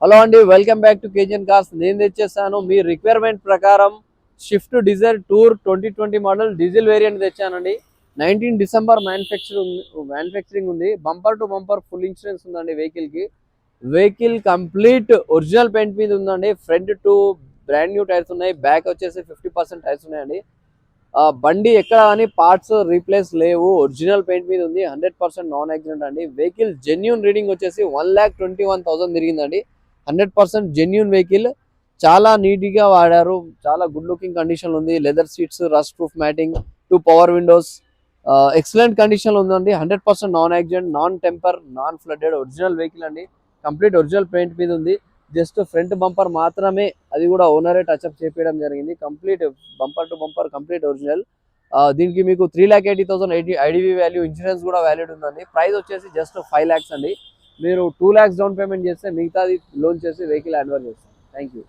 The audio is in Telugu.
హలో అండి, welcome back to KGN cars. నేను తెచ్చేసాను మీ రిక్వైర్మెంట్ ప్రకారం Swift Dzire Tour 2020 model diesel variant తెచ్చానండి. 19 డిసెంబర్ మ్యానుఫ్యాక్చరింగ్ ఉంది. Bumper to bumper full insurance ఉందండి వెహికల్ కంప్లీట్ ఒరిజినల్ పెయింట్ మీద ఉందండి. Front two brand new tyres ఉన్నాయి, బ్యాక్ వచ్చేసి 50% టైర్స్ ఉన్నాయండి. బండి ఎక్కడ అని పార్ట్స్ రీప్లేస్ లేవు, ఒరిజినల్ పెయింట్ మీద ఉంది. 100% నాన్ యాక్సిడెంట్ అండి. వెహికల్ జెన్యూన్ రీడింగ్ వచ్చేసి 1,21,000 తిరిగిందండి. 100% జెన్యూన్ వెహికల్. చాలా నీట్ గా వాడారు, చాలా గుడ్ లుకింగ్ కండిషన్ ఉంది. Leather seats, rust proof matting, 2 power Windows, excellent condition లో ఉందండి. 100% non accident, non temper, non flooded original vehicle అండి. కంప్లీట్ ఒరిజినల్ పెయింట్ మీద ఉంది. జస్ట్ ఫ్రంట్ బంపర్ మాత్రమే, అది కూడా ఓనరే టచ్అప్ చేపించడం జరిగింది. Complete bumper to bumper complete original. దీనికి మీకు 3,80,000 ఐడివి వాల్యూ, ఇన్సూరెన్స్ కూడా వ్యాలిడ్ ఉందండి. ప్రైస్ వచ్చేసి జస్ట్ 5 lakhs అండి. మీరు 2 lakhs డౌన్ పేమెంట్ చేస్తే మిగతాది లోన్ చేసి వెహికల్ హ్యాండ్ ఓవర్ చేస్తాం. Thank you.